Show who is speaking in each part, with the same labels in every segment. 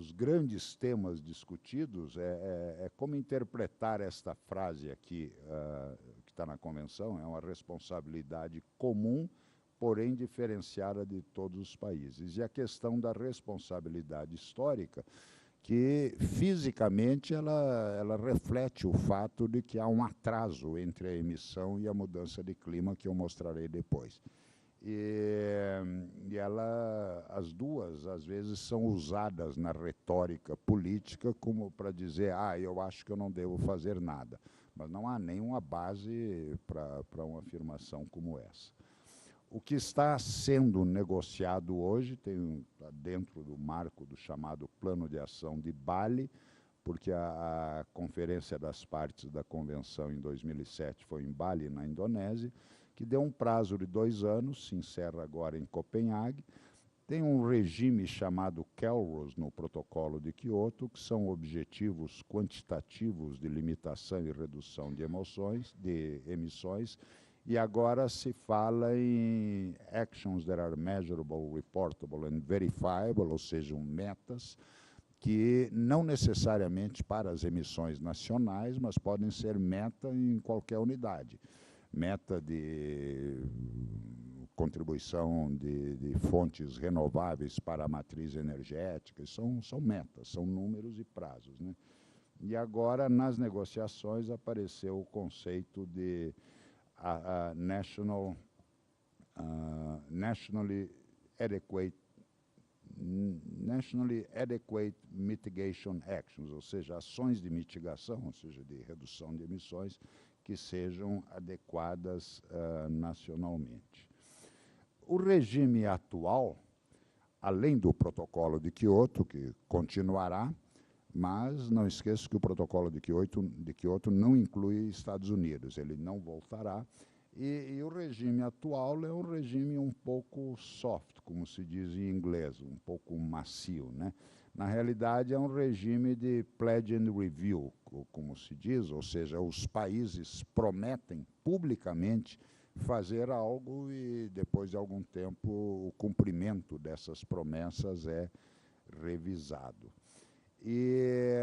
Speaker 1: dos grandes temas discutidos é como interpretar esta frase aqui, que está na Convenção, é uma responsabilidade comum, porém diferenciada de todos os países. E a questão da responsabilidade histórica, que fisicamente ela reflete o fato de que há um atraso entre a emissão e a mudança de clima, que eu mostrarei depois. E as duas, às vezes, são usadas na retórica política como para dizer, eu acho que eu não devo fazer nada. Mas não há nenhuma base para uma afirmação como essa. O que está sendo negociado hoje está dentro do marco do chamado Plano de Ação de Bali, porque a Conferência das Partes da Convenção em 2007 foi em Bali, na Indonésia, que deu um prazo de 2 anos, se encerra agora em Copenhague. Tem um regime chamado CALROS no protocolo de Quioto, que são objetivos quantitativos de limitação e redução de emissões, e agora se fala em actions that are measurable, reportable and verifiable, ou seja, metas, que não necessariamente para as emissões nacionais, mas podem ser meta em qualquer unidade. Meta de contribuição de fontes renováveis para a matriz energética, são metas, são números e prazos, né? E agora, nas negociações, apareceu o conceito de nationally adequate mitigation actions, ou seja, ações de mitigação, ou seja, de redução de emissões, que sejam adequadas nacionalmente. O regime atual, além do protocolo de Quioto, que continuará, mas não esqueça que o protocolo de Quioto não inclui Estados Unidos, ele não voltará, e o regime atual é um regime um pouco soft, como se diz em inglês, um pouco macio, né? Na realidade, é um regime de pledge and review, como se diz, ou seja, os países prometem publicamente fazer algo e, depois de algum tempo, o cumprimento dessas promessas é revisado. E,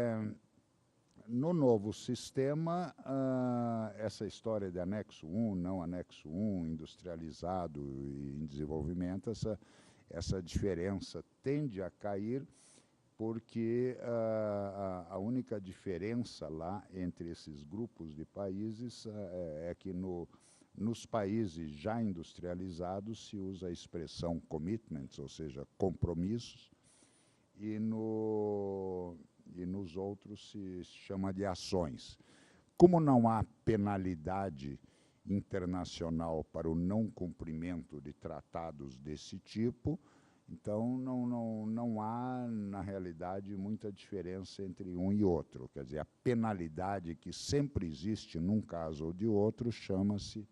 Speaker 1: no novo sistema, essa história de anexo 1, não anexo 1, industrializado e em desenvolvimento, essa diferença tende a cair, porque a única diferença lá entre esses grupos de países é que nos países já industrializados se usa a expressão commitments, ou seja, compromissos, e nos outros se chama de ações. Como não há penalidade internacional para o não cumprimento de tratados desse tipo, então não há, na realidade, muita diferença entre um e outro. Quer dizer, a penalidade que sempre existe num caso ou de outro chama-se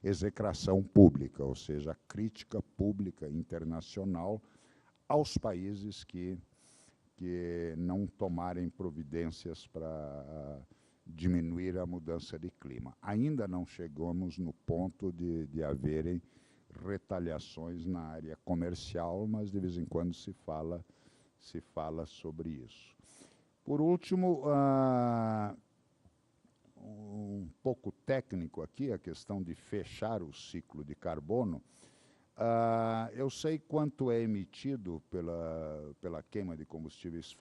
Speaker 1: execração pública, ou seja, a crítica pública internacional aos países que não tomarem providências para diminuir a mudança de clima. Ainda não chegamos no ponto de haverem retaliações na área comercial, mas de vez em quando se fala sobre isso. Por último, um pouco técnico aqui, a questão de fechar o ciclo de carbono. Eu sei quanto é emitido pela queima de combustíveis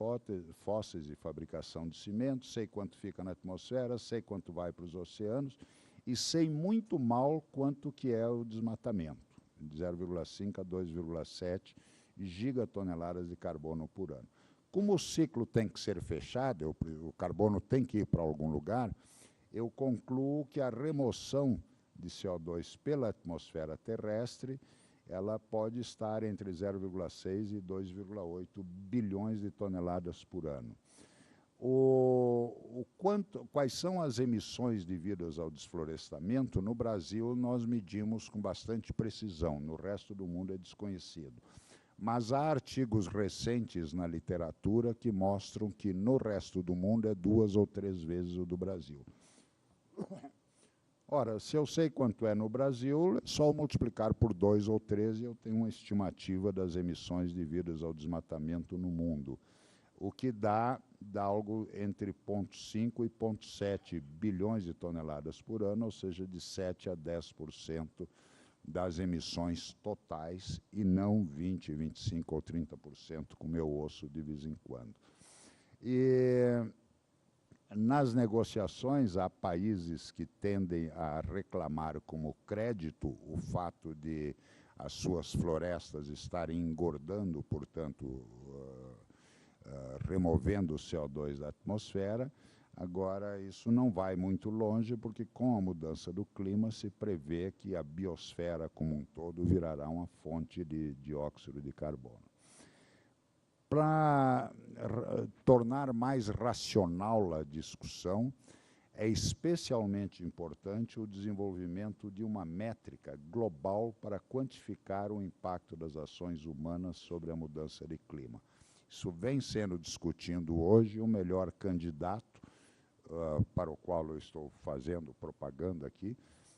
Speaker 1: fósseis e fabricação de cimento, sei quanto fica na atmosfera, sei quanto vai para os oceanos, e sei muito mal quanto que é o desmatamento, de 0,5 a 2,7 gigatoneladas de carbono por ano. Como o ciclo tem que ser fechado, o carbono tem que ir para algum lugar, eu concluo que a remoção de CO2 pela atmosfera terrestre, ela pode estar entre 0,6 e 2,8 bilhões de toneladas por ano. Quais são as emissões devidas ao desflorestamento? No Brasil, nós medimos com bastante precisão, no resto do mundo é desconhecido. Mas há artigos recentes na literatura que mostram que no resto do mundo é 2 ou 3 vezes o do Brasil. Ora, se eu sei quanto é no Brasil, é só multiplicar por 2 ou 3 e eu tenho uma estimativa das emissões devidas ao desmatamento no mundo. o que dá algo entre 0,5 e 0,7 bilhões de toneladas por ano, ou seja, de 7 a 10% das emissões totais, e não 20, 25 ou 30%, como eu ouço de vez em quando. E nas negociações, há países que tendem a reclamar como crédito o fato de as suas florestas estarem engordando, portanto, removendo o CO2 da atmosfera. Agora, isso não vai muito longe, porque com a mudança do clima se prevê que a biosfera como um todo virará uma fonte de dióxido de carbono. Para tornar mais racional a discussão, é especialmente importante o desenvolvimento de uma métrica global para quantificar o impacto das ações humanas sobre a mudança de clima. Isso vem sendo discutido hoje. O melhor candidato para o qual eu estou fazendo propaganda aqui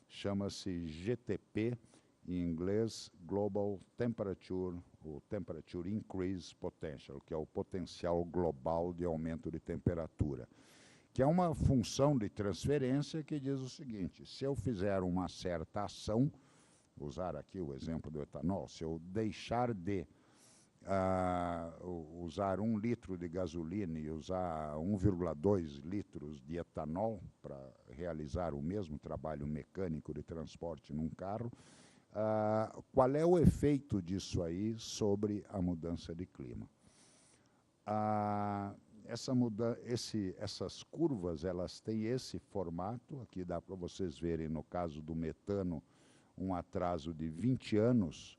Speaker 1: chama-se GTP, em inglês, Global Temperature, ou Temperature Increase Potential, que é o potencial global de aumento de temperatura, que é uma função de transferência que diz o seguinte: se eu fizer uma certa ação, vou usar aqui o exemplo do etanol, se eu deixar de usar 1 litro de gasolina e usar 1,2 litros de etanol para realizar o mesmo trabalho mecânico de transporte num carro, qual é o efeito disso aí sobre a mudança de clima? Essas curvas, elas têm esse formato. Aqui dá para vocês verem, no caso do metano, um atraso de 20 anos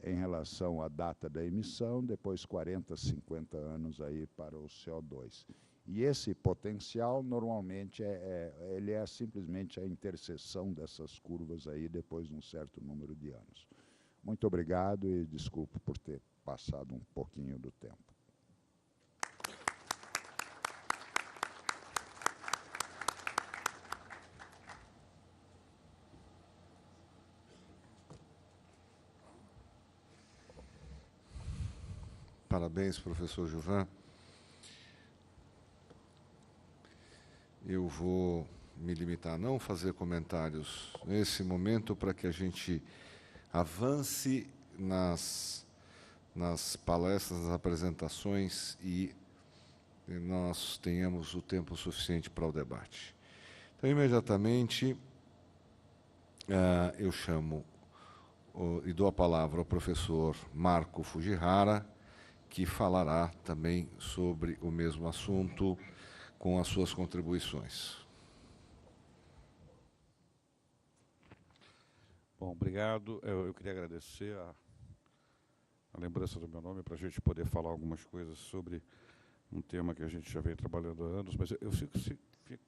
Speaker 1: em relação à data da emissão, depois 40, 50 anos aí para o CO2. E esse potencial, normalmente, ele é simplesmente a interseção dessas curvas aí depois de um certo número de anos. Muito obrigado e desculpe por ter passado um pouquinho do tempo.
Speaker 2: Parabéns, professor Gilvan. Eu vou me limitar a não fazer comentários nesse momento para que a gente avance nas palestras, nas apresentações e nós tenhamos o tempo suficiente para o debate. Então, imediatamente, eu chamo e dou a palavra ao professor Marco Fujihara, que falará também sobre o mesmo assunto com as suas contribuições.
Speaker 3: Bom, obrigado. Eu queria agradecer a lembrança do meu nome para a gente poder falar algumas coisas sobre um tema que a gente já vem trabalhando há anos, mas eu fico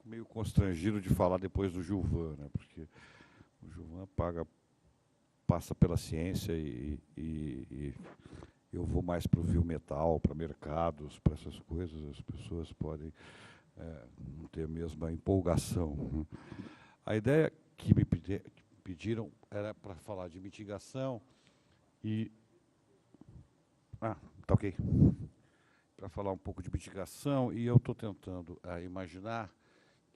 Speaker 3: meio constrangido de falar depois do Gilvan, né, porque o Gilvan passa pela ciência e eu vou mais para o biometal, para mercados, para essas coisas. As pessoas podem não ter a mesma empolgação. A ideia que me pediram era para falar de mitigação e... tá ok. Para falar um pouco de mitigação, e eu estou tentando imaginar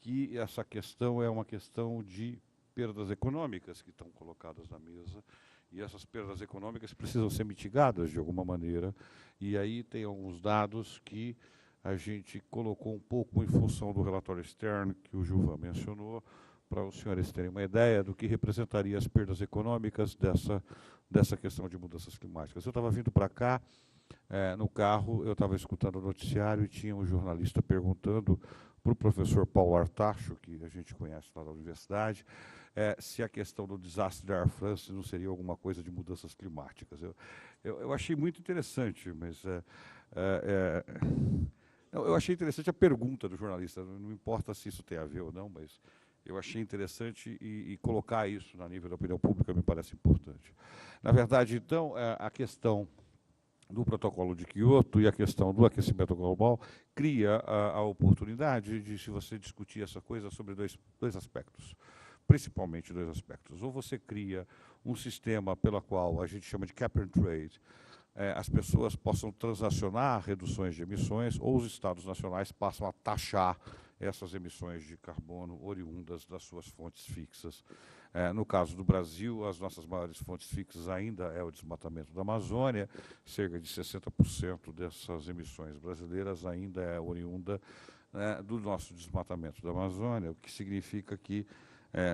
Speaker 3: que essa questão é uma questão de perdas econômicas que estão colocadas na mesa, e essas perdas econômicas precisam ser mitigadas de alguma maneira, e aí tem alguns dados que a gente colocou um pouco em função do relatório Stern, que o Gilvan mencionou, para os senhores terem uma ideia do que representaria as perdas econômicas dessa questão de mudanças climáticas. Eu estava vindo para cá, no carro, eu estava escutando o noticiário e tinha um jornalista perguntando para o professor Paulo Artacho, que a gente conhece lá da universidade, se a questão do desastre da Air France não seria alguma coisa de mudanças climáticas. Eu achei muito interessante, mas... eu achei interessante a pergunta do jornalista, não importa se isso tem a ver ou não, mas eu achei interessante e colocar isso na nível da opinião pública me parece importante. Na verdade, então, a questão do protocolo de Kyoto e a questão do aquecimento global cria a oportunidade de, se você discutir essa coisa, sobre dois aspectos, principalmente 2 aspectos. Ou você cria um sistema pelo qual a gente chama de cap and trade, as pessoas possam transacionar reduções de emissões ou os estados nacionais passam a taxar essas emissões de carbono oriundas das suas fontes fixas. No caso do Brasil, as nossas maiores fontes fixas ainda é o desmatamento da Amazônia, cerca de 60% dessas emissões brasileiras ainda é oriunda do nosso desmatamento da Amazônia, o que significa que,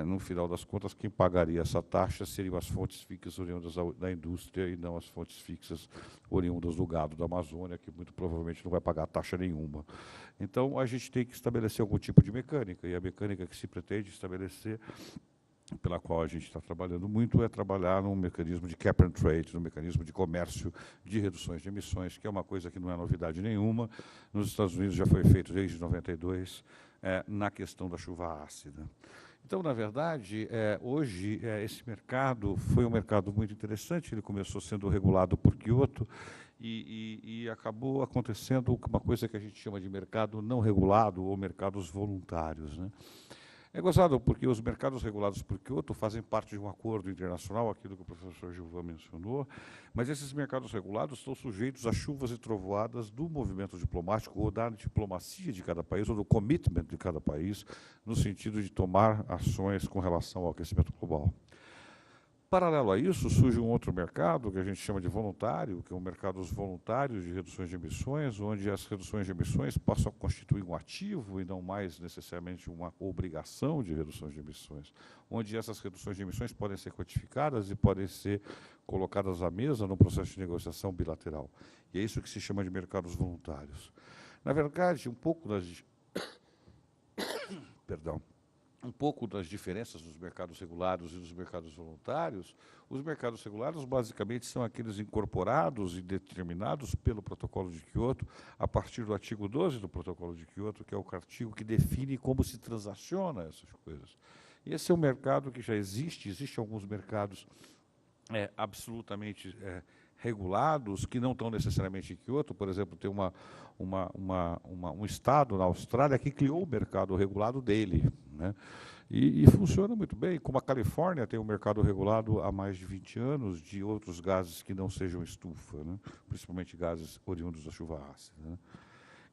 Speaker 3: no final das contas, quem pagaria essa taxa seriam as fontes fixas oriundas da indústria e não as fontes fixas oriundas do gado da Amazônia, que muito provavelmente não vai pagar taxa nenhuma. Então, a gente tem que estabelecer algum tipo de mecânica, e a mecânica que se pretende estabelecer, pela qual a gente está trabalhando muito, é trabalhar num mecanismo de cap and trade, num mecanismo de comércio de reduções de emissões, que é uma coisa que não é novidade nenhuma. Nos Estados Unidos já foi feito desde 92, na questão da chuva ácida. Então, na verdade, hoje, esse mercado foi um mercado muito interessante, ele começou sendo regulado por Kyoto e acabou acontecendo uma coisa que a gente chama de mercado não regulado ou mercados voluntários, né? É gozado porque os mercados regulados por Kyoto fazem parte de um acordo internacional, aquilo que o professor Gilvan mencionou, mas esses mercados regulados estão sujeitos a chuvas e trovoadas do movimento diplomático ou da diplomacia de cada país, ou do commitment de cada país, no sentido de tomar ações com relação ao aquecimento global. Paralelo a isso, surge um outro mercado, que a gente chama de voluntário, que é o mercado dos voluntários de reduções de emissões, onde as reduções de emissões passam a constituir um ativo e não mais necessariamente uma obrigação de reduções de emissões, onde essas reduções de emissões podem ser quantificadas e podem ser colocadas à mesa no processo de negociação bilateral. E é isso que se chama de mercados voluntários. Na verdade, um pouco das diferenças dos mercados regulados e dos mercados voluntários, os mercados regulados basicamente são aqueles incorporados e determinados pelo Protocolo de Kyoto, a partir do artigo 12 do Protocolo de Kyoto, que é o artigo que define como se transaciona essas coisas. E esse é um mercado que já existe, existem alguns mercados absolutamente regulados, que não estão necessariamente em Kyoto. Por exemplo, tem um estado na Austrália que criou o mercado regulado dele, né? E funciona muito bem, como a Califórnia tem um mercado regulado há mais de 20 anos de outros gases que não sejam estufa, né? Principalmente gases oriundos da chuva ácida, né?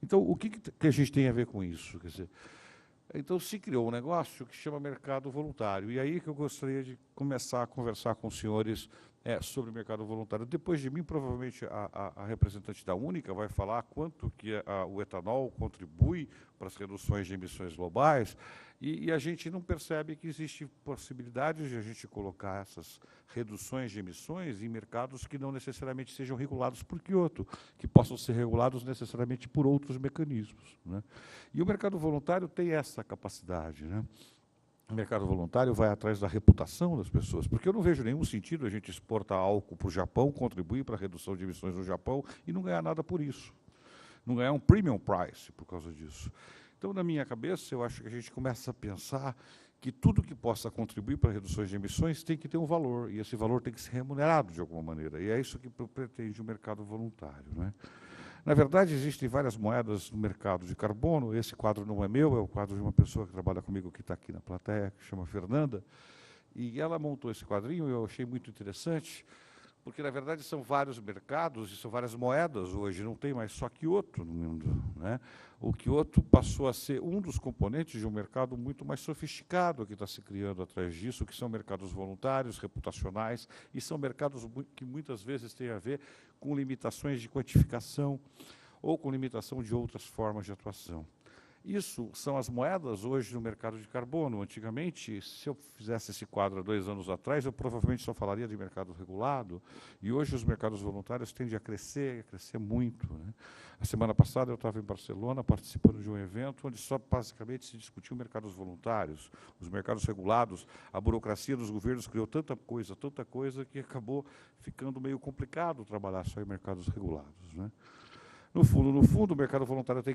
Speaker 3: Então, o que a gente tem a ver com isso? Quer dizer, então, se criou um negócio que chama mercado voluntário. E aí que eu gostaria de começar a conversar com os senhores sobre o mercado voluntário. Depois de mim, provavelmente, a representante da Única vai falar quanto que o etanol contribui para as reduções de emissões globais, e a gente não percebe que existe possibilidade de a gente colocar essas reduções de emissões em mercados que não necessariamente sejam regulados por Kyoto, que possam ser regulados necessariamente por outros mecanismos, né? E o mercado voluntário tem essa capacidade, né? O mercado voluntário vai atrás da reputação das pessoas, porque eu não vejo nenhum sentido a gente exportar álcool para o Japão, contribuir para a redução de emissões no Japão e não ganhar nada por isso. Não ganhar um premium price por causa disso. Então, na minha cabeça, eu acho que a gente começa a pensar que tudo que possa contribuir para reduções de emissões tem que ter um valor, e esse valor tem que ser remunerado de alguma maneira. E é isso que pretende o mercado voluntário, né? Na verdade, existem várias moedas no mercado de carbono. Esse quadro não é meu, é o quadro de uma pessoa que trabalha comigo, que está aqui na plateia, que chama Fernanda. E ela montou esse quadrinho, eu achei muito interessante, porque, na verdade, são vários mercados e são várias moedas hoje, não tem mais só Kyoto no mundo, né? O Kyoto passou a ser um dos componentes de um mercado muito mais sofisticado que está se criando atrás disso, que são mercados voluntários, reputacionais, e são mercados que muitas vezes têm a ver com limitações de quantificação ou com limitação de outras formas de atuação. Isso são as moedas hoje no mercado de carbono. Antigamente, se eu fizesse esse quadro há 2 anos atrás, eu provavelmente só falaria de mercado regulado, e hoje os mercados voluntários tendem a crescer muito, né? A semana passada eu estava em Barcelona participando de um evento onde só basicamente se discutiu mercados voluntários, os mercados regulados. A burocracia dos governos criou tanta coisa que acabou ficando meio complicado trabalhar só em mercados regulados, né? No fundo, o mercado voluntário tem